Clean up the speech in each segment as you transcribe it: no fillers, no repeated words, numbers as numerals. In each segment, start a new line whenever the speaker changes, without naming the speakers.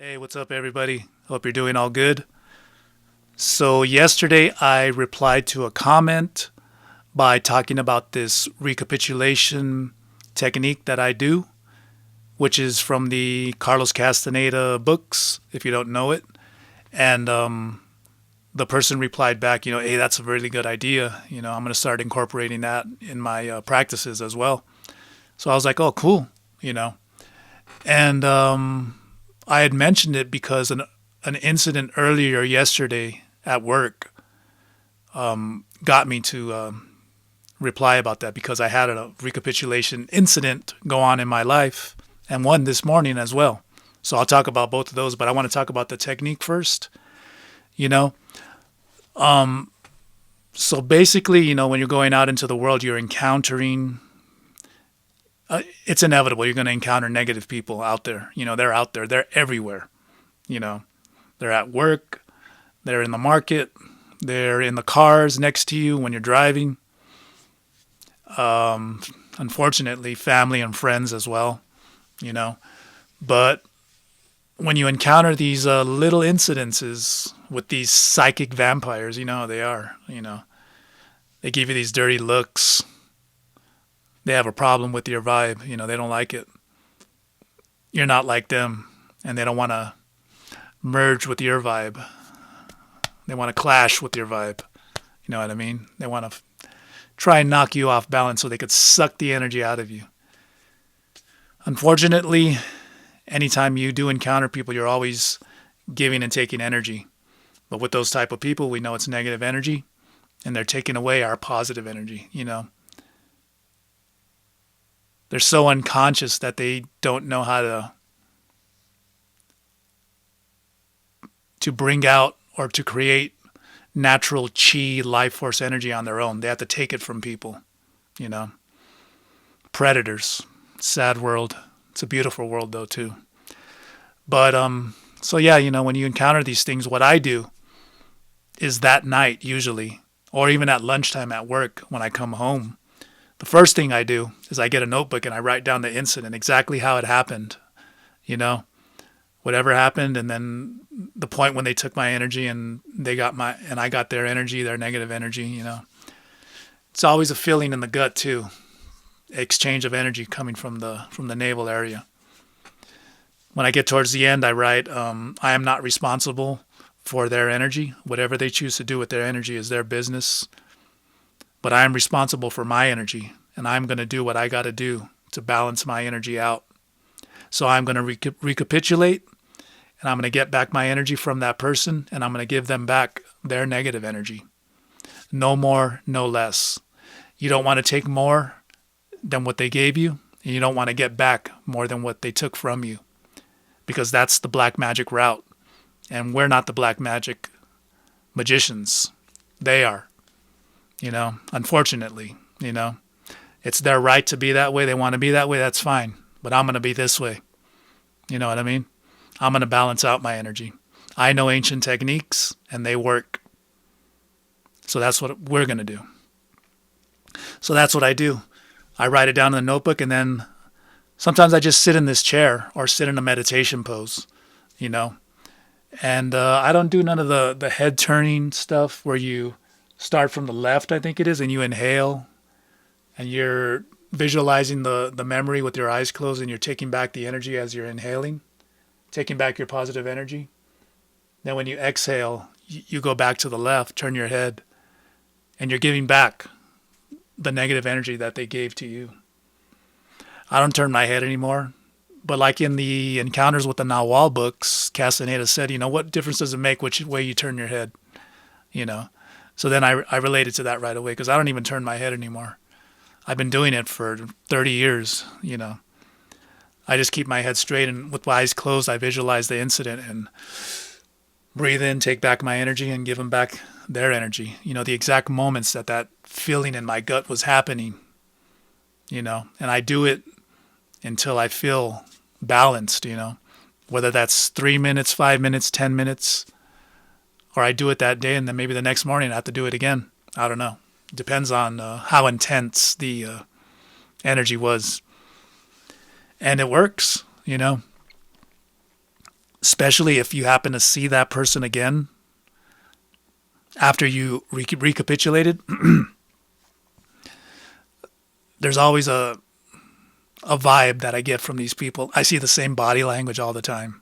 Hey, what's up, everybody? Hope you're doing all good. So, yesterday I replied to a comment by talking about this recapitulation technique that I do, which is from the Carlos Castaneda books, if you don't know it. And the person replied back, hey, that's a really good idea. I'm going to start incorporating that in my practices as well. So I was like, oh, cool, you know. And I had mentioned it because an incident earlier yesterday at work got me to reply about that because I had a recapitulation incident go on in my life and one this morning as well. So I'll talk about both of those, but I want to talk about the technique first. You know, so basically, when you're going out into the world, you're encountering. It's inevitable. You're going to encounter negative people out there. They're out there. They're everywhere. You know, they're at work. They're in the market. They're in the cars next to you when you're driving. Unfortunately, family and friends as well. You know, but when you encounter these little incidences with these psychic vampires, you know how they are. They give you these dirty looks. They have a problem with your vibe. They don't like it. You're not like them, and they don't want to merge with your vibe. They want to clash with your vibe. You know what I mean? They want to try and knock you off balance so they could suck the energy out of you. Unfortunately, anytime you do encounter people, you're always giving and taking energy. But with those type of people, we know it's negative energy, and they're taking away our positive energy. They're so unconscious that they don't know how to bring out or to create natural chi life force energy on their own. They have to take it from people. you know Predators. Sad world. It's a beautiful world though too. But so yeah, when you encounter these things, what I do is that night usually, or even at lunchtime at work when I come home, the first thing I do is I get a notebook and I write down the incident, exactly how it happened, you know, whatever happened, and then the point when they took my energy and I got their energy, their negative energy. It's always a feeling in the gut too, exchange of energy coming from the navel area. When I get towards the end, I write, I am not responsible for their energy. Whatever they choose to do with their energy is their business. But I am responsible for my energy, and I'm going to do what I got to do to balance my energy out. So I'm going to recapitulate, and I'm going to get back my energy from that person, and I'm going to give them back their negative energy. No more, no less. You don't want to take more than what they gave you, and you don't want to get back more than what they took from you, because that's the black magic route. And we're not the black magic magicians. They are. Unfortunately, it's their right to be that way. They want to be that way. That's fine. But I'm going to be this way. You know what I mean? I'm going to balance out my energy. I know ancient techniques and they work. So that's what we're going to do. So that's what I do. I write it down in the notebook, and then sometimes I just sit in this chair or sit in a meditation pose, and I don't do none of the head turning stuff where you start from the left, I think it is, and you inhale and you're visualizing the memory with your eyes closed, and you're taking back the energy as you're inhaling, taking back your positive energy. Then when you exhale, you go back to the left, turn your head, and you're giving back the negative energy that they gave to you. I don't turn my head anymore. But like in the Encounters with the Nawal books, Castaneda said, what difference does it make which way you turn your head? So then I related to that right away, because I don't even turn my head anymore. I've been doing it for 30 years. I just keep my head straight, and with my eyes closed, I visualize the incident and breathe in, take back my energy, and give them back their energy. The exact moments that feeling in my gut was happening, and I do it until I feel balanced, whether that's 3 minutes, 5 minutes, 10 minutes, or I do it that day and then maybe the next morning I have to do it again. I don't know. It depends on how intense the energy was. And it works. especially if you happen to see that person again after you recapitulated. There's always a vibe that I get from these people. I see the same body language all the time.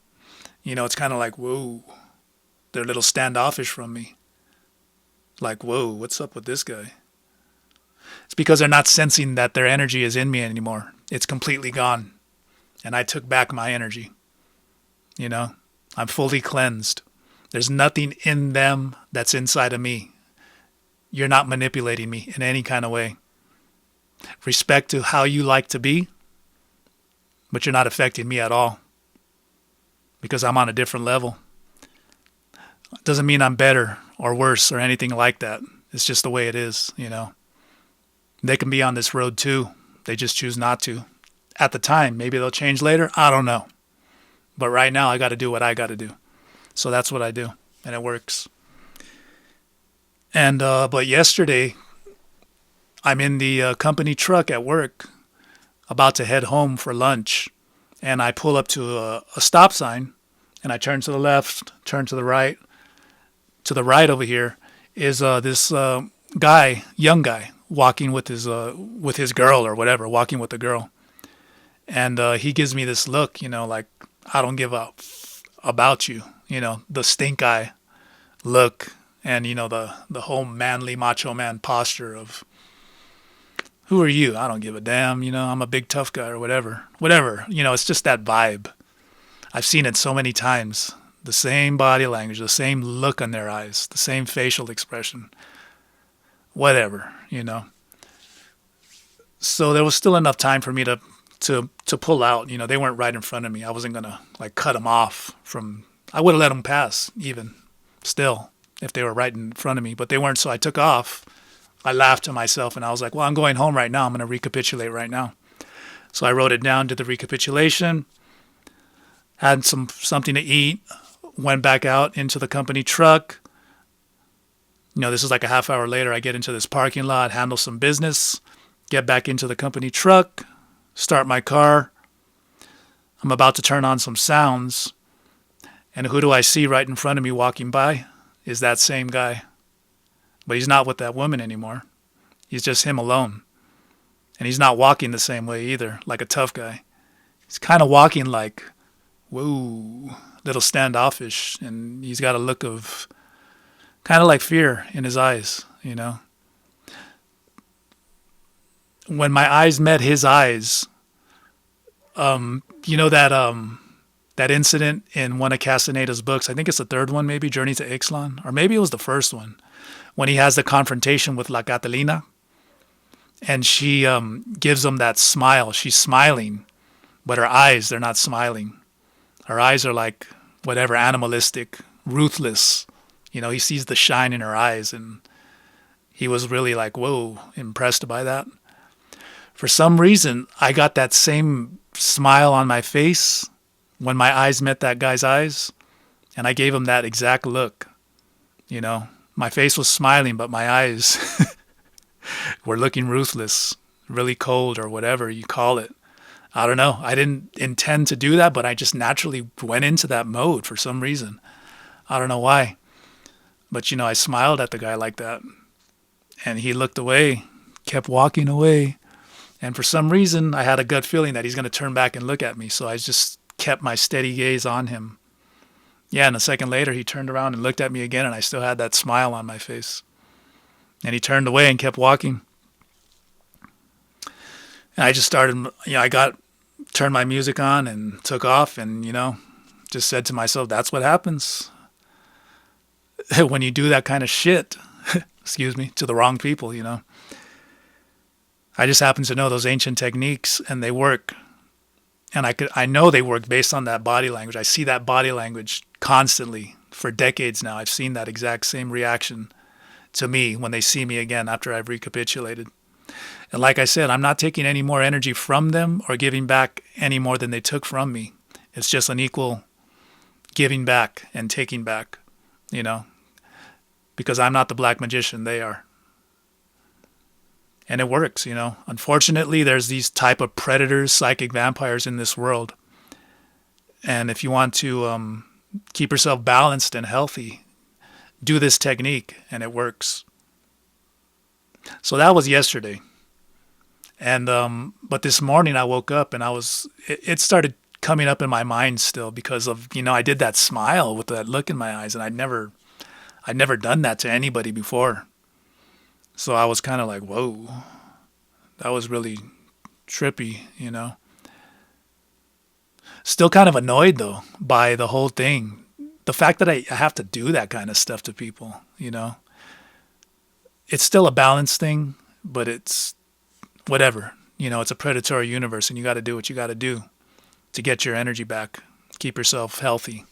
It's kind of like, whoa, they're a little standoffish from me. Like, whoa, what's up with this guy? It's because they're not sensing that their energy is in me anymore. It's completely gone. And I took back my energy. I'm fully cleansed. There's nothing in them that's inside of me. You're not manipulating me in any kind of way. Respect to how you like to be, but you're not affecting me at all because I'm on a different level. Doesn't mean I'm better or worse or anything like that. It's just the way it is. They can be on this road too. They just choose not to. At the time, maybe they'll change later. I don't know. But right now, I got to do what I got to do. So that's what I do, and it works. And but yesterday, I'm in the company truck at work, about to head home for lunch, and I pull up to a stop sign, and I turn to the left, turn to the right. To the right over here is this guy, young guy, walking with his girl or whatever, walking with the girl, and he gives me this look, like I don't give a about you, the stink eye look, and the whole manly macho man posture of, who are you? I don't give a damn, I'm a big tough guy or whatever, it's just that vibe. I've seen it so many times. The same body language, the same look on their eyes, the same facial expression, whatever. So there was still enough time for me to pull out. They weren't right in front of me. I wasn't gonna cut them off from. I would have let them pass even, still, if they were right in front of me. But they weren't, so I took off. I laughed to myself and I was like, well, I'm going home right now. I'm gonna recapitulate right now. So I wrote it down, did the recapitulation, had something to eat, went back out into the company truck. This is like a half hour later. I get into this parking lot, handle some business, get back into the company truck, start my car. I'm about to turn on some sounds. And who do I see right in front of me walking by? Is that same guy. But he's not with that woman anymore. He's just him alone. And he's not walking the same way either, like a tough guy. He's kind of walking like, whoa, little standoffish, and he's got a look of kind of like fear in his eyes, When my eyes met his eyes, that incident in one of Castaneda's books, I think it's the third one, maybe, Journey to Ixtlan, or maybe it was the first one, when he has the confrontation with La Catalina, and she gives him that smile. She's smiling, but her eyes, they're not smiling. Her eyes are like whatever, animalistic, ruthless. He sees the shine in her eyes, and he was really like, whoa, impressed by that. For some reason, I got that same smile on my face when my eyes met that guy's eyes, and I gave him that exact look. My face was smiling, but my eyes were looking ruthless, really cold, or whatever you call it. I don't know. I didn't intend to do that, but I just naturally went into that mode for some reason. I don't know why. But, I smiled at the guy like that. And he looked away, kept walking away. And for some reason, I had a gut feeling that he's going to turn back and look at me. So I just kept my steady gaze on him. Yeah, and a second later, he turned around and looked at me again, and I still had that smile on my face. And he turned away and kept walking. And I just started, turned my music on and took off and, just said to myself, that's what happens when you do that kind of shit, to the wrong people, I just happen to know those ancient techniques and they work. And I know they work based on that body language. I see that body language constantly for decades now. I've seen that exact same reaction to me when they see me again after I've recapitulated. And like I said, I'm not taking any more energy from them or giving back any more than they took from me. It's just an equal giving back and taking back, because I'm not the black magician, they are. And it works, Unfortunately, there's these type of predators, psychic vampires in this world. And if you want to keep yourself balanced and healthy, do this technique, and it works. So that was yesterday. And but this morning I woke up and it started coming up in my mind still because of, I did that smile with that look in my eyes, and I'd never done that to anybody before. So I was kind of like, whoa, that was really trippy. Still kind of annoyed though by the whole thing. The fact that I have to do that kind of stuff to people. It's still a balance thing, but it's whatever. It's a predatory universe, and you got to do what you got to do to get your energy back, keep yourself healthy.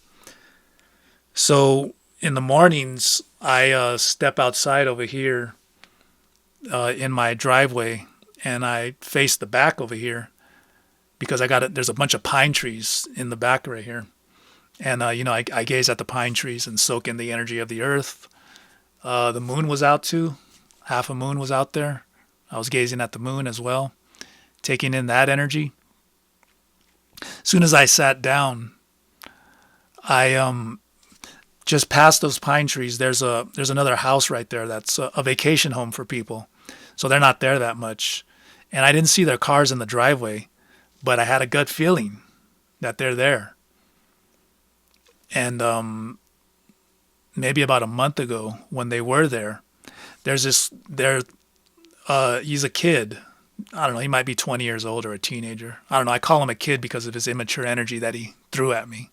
So in the mornings, I step outside over here in my driveway, and I face the back over here because there's a bunch of pine trees in the back right here. And, I gaze at the pine trees and soak in the energy of the earth. The moon was out too. Half a moon was out there. I was gazing at the moon as well, taking in that energy. As soon as I sat down, I just past those pine trees. There's another house right there that's a vacation home for people, so they're not there that much. And I didn't see their cars in the driveway, but I had a gut feeling that they're there. And maybe about a month ago, when they were there, he's a kid. I don't know, he might be 20 years old or a teenager. I don't know, I call him a kid because of his immature energy that he threw at me.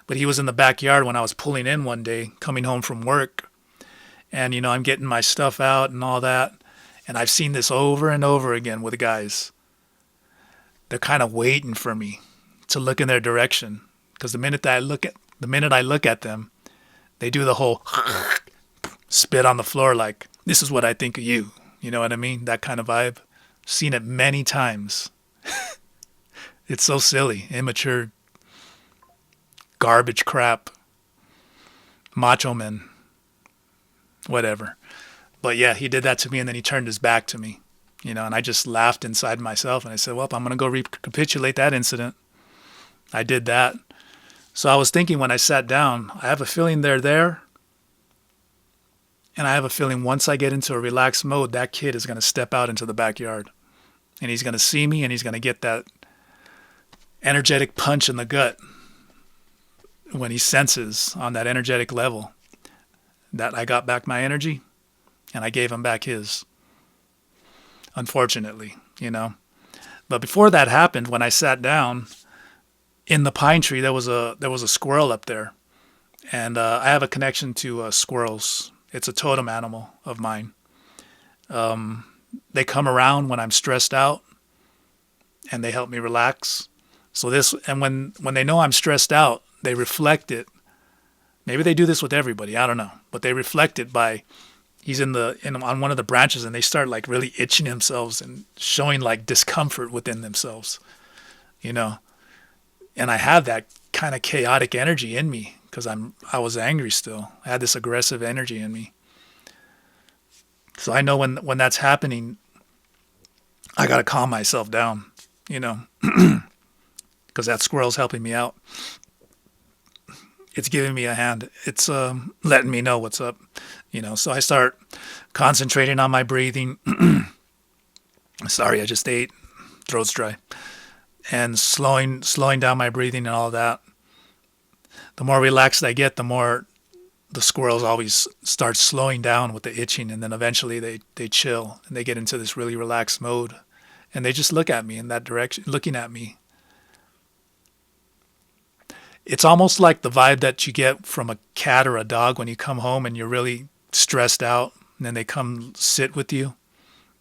But he was in the backyard when I was pulling in one day, coming home from work. And, I'm getting my stuff out and all that. And I've seen this over and over again with guys. They're kind of waiting for me to look in their direction. Because the minute I look at them, they do the whole spit on the floor like, this is what I think of you. You know what I mean? That kind of vibe. Seen it many times. It's so silly. Immature garbage crap. Macho men. Whatever. But yeah, he did that to me, and then he turned his back to me. And I just laughed inside myself, and I said, well, I'm going to go recapitulate that incident. I did that. So I was thinking when I sat down, I have a feeling they're there. And I have a feeling once I get into a relaxed mode, that kid is going to step out into the backyard. And he's going to see me, and he's going to get that energetic punch in the gut when he senses on that energetic level that I got back my energy, and I gave him back his. Unfortunately. But before that happened, when I sat down in the pine tree, there was a squirrel up there. And I have a connection to squirrels. It's a totem animal of mine. They come around when I'm stressed out, and they help me relax. So when they know I'm stressed out, they reflect it. Maybe they do this with everybody, I don't know. But they reflect it by, he's on one of the branches, and they start like really itching themselves and showing like discomfort within themselves, And I have that kind of chaotic energy in me because I was angry still. I had this aggressive energy in me. So I know when that's happening, I got to calm myself down, because that squirrel's helping me out. It's giving me a hand. It's letting me know what's up, So I start concentrating on my breathing. Sorry, I just ate. Throat's dry. And slowing down my breathing and all that. The more relaxed I get, the more the squirrels always start slowing down with the itching, and then eventually they chill and they get into this really relaxed mode, and they just look at me in that direction, looking at me. It's almost like the vibe that you get from a cat or a dog when you come home and you're really stressed out, and then they come sit with you.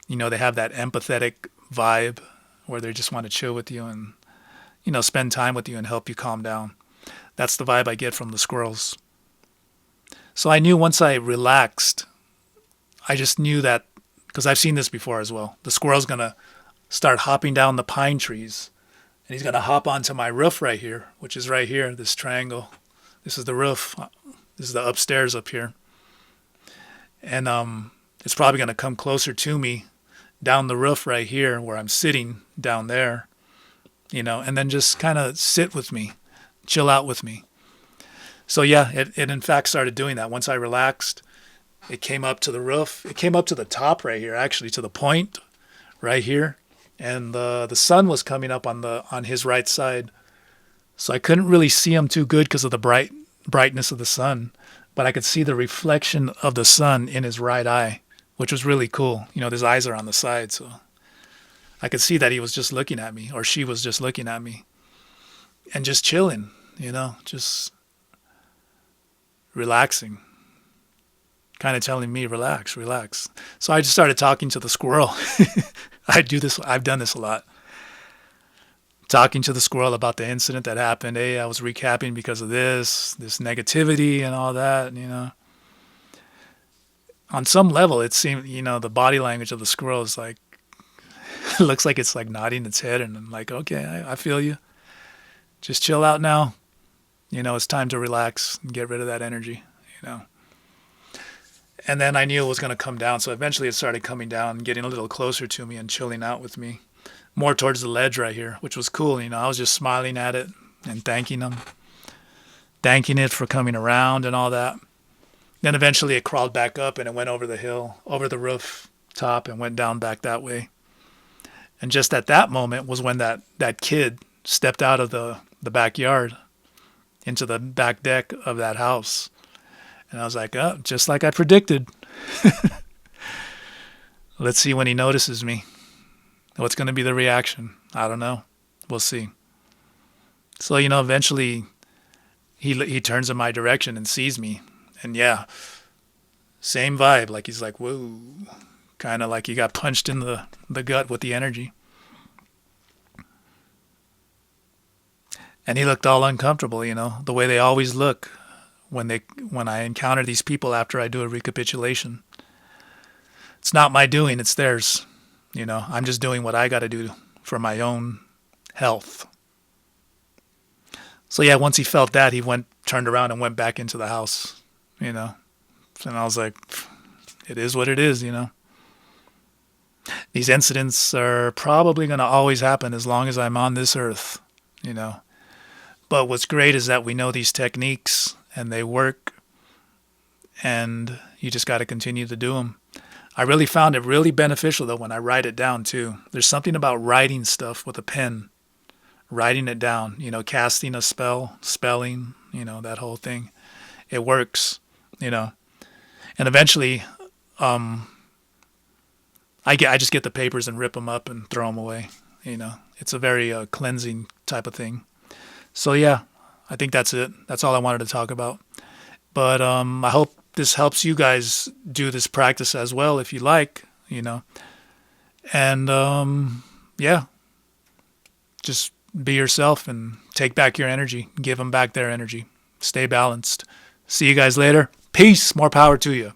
They have that empathetic vibe where they just want to chill with you and, spend time with you and help you calm down. That's the vibe I get from the squirrels. So I knew once I relaxed, I just knew that, because I've seen this before as well, the squirrel's going to start hopping down the pine trees, and he's going to hop onto my roof right here, which is right here, this triangle. This is the roof. This is the upstairs up here. And it's probably going to come closer to me down the roof right here where I'm sitting down there, and then just kind of sit with me, chill out with me. So yeah, it in fact started doing that. Once I relaxed, it came up to the roof. It came up to the top right here, actually, to the point right here. And the sun was coming up on his right side. So I couldn't really see him too good because of the brightness of the sun. But I could see the reflection of the sun in his right eye, which was really cool. His eyes are on the side, so I could see that he was just looking at me, or she was just looking at me and just chilling, just relaxing, kind of telling me, relax, relax. So I just started talking to the squirrel. I've done this a lot. Talking to the squirrel about the incident that happened. Hey, I was recapping because of this negativity and all that, On some level, it seemed, the body language of the squirrel is like, it looks like it's like nodding its head, and I'm like, okay, I feel you. Just chill out now. It's time to relax and get rid of that energy. And then I knew it was going to come down, so eventually it started coming down, getting a little closer to me and chilling out with me, more towards the ledge right here, which was cool. I was just smiling at it and thanking it for coming around and all that. Then eventually it crawled back up and it went over the hill, over the roof top, and went down back that way. And just at that moment was when that kid stepped out of the backyard into the back deck of that house. And I was like, oh, just like I predicted. Let's see when he notices me. What's going to be the reaction? I don't know. We'll see. So, eventually he turns in my direction and sees me. And yeah, same vibe. Like he's like, whoa. Kind of like he got punched in the gut with the energy. And he looked all uncomfortable, the way they always look when I encounter these people after I do a recapitulation. It's not my doing, it's theirs. I'm just doing what I got to do for my own health. So yeah, once he felt that, he turned around and went back into the house, And I was like, it is what it is, These incidents are probably going to always happen as long as I'm on this earth, But what's great is that we know these techniques and they work, and you just got to continue to do them. I really found it really beneficial, though, when I write it down, too. There's something about writing stuff with a pen, writing it down, casting a spell, spelling, that whole thing. It works, And eventually, I just get the papers and rip them up and throw them away, It's a very cleansing type of thing. So, yeah, I think that's it. That's all I wanted to talk about. But I hope this helps you guys do this practice as well, if you like, And, yeah, just be yourself and take back your energy. Give them back their energy. Stay balanced. See you guys later. Peace. More power to you.